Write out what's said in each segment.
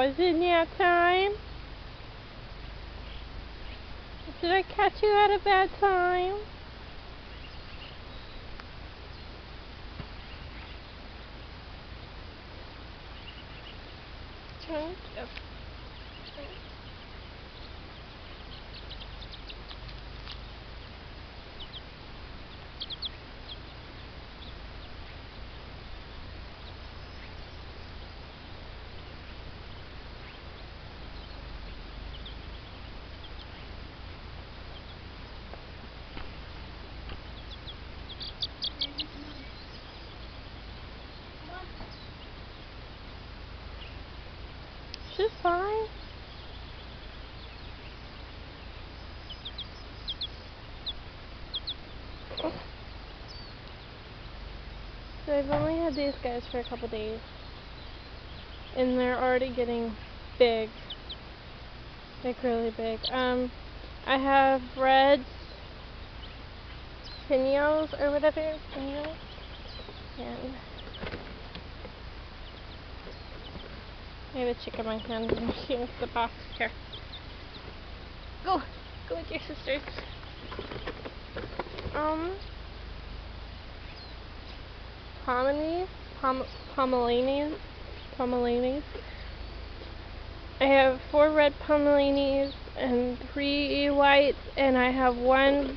is it nap time? Did I catch you at a bad time? Chunk of she's fine. So I've only had these guys for a couple days, and they're already getting big, like really big. I have red pinions or whatever, pinions, and I have a chick in my hand and she wants the box. Here. Go with your sisters. Pomelanes. I have 4 red Pomelanes and 3 whites, and I have 1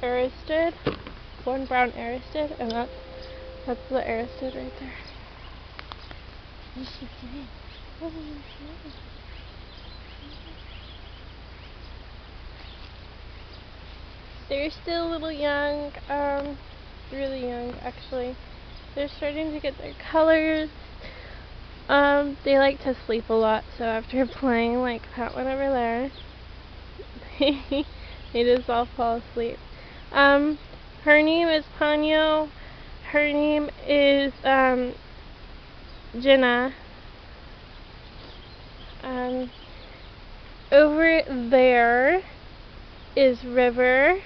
Aristid, 1 brown Aristid, and that's the Aristid right there. They're still a little young, really young actually. They're starting to get their colors. They like to sleep a lot, so after playing like that one over there, they just all fall asleep. Her name is Ponyo. Her name is Jenna. Over there is River.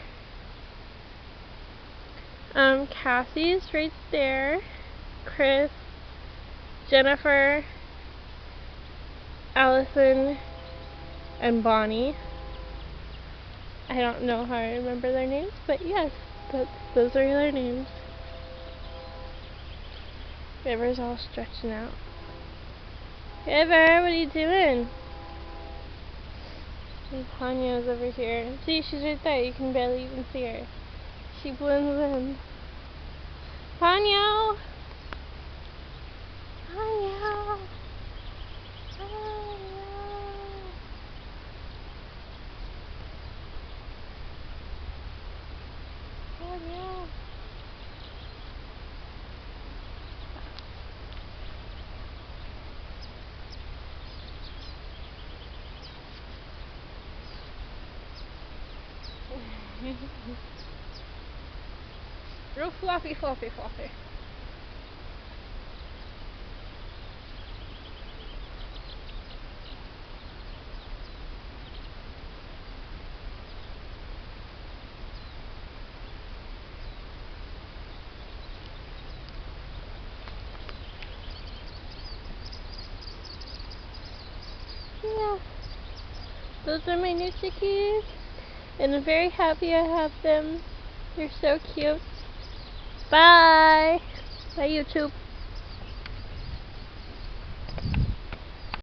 Cassie's right there. Chris, Jennifer, Allison, and Bonnie. I don't know how I remember their names, but yes, those are their names. River's all stretching out. River, what are you doing? And Tanya's over here. See, she's right there. You can barely even see her. She blends in. Ponyo! Ponyo! Ponyo! Real floppy. Yeah, those are my new chickies, and I'm very happy I have them. They're so cute. Bye! Bye, YouTube.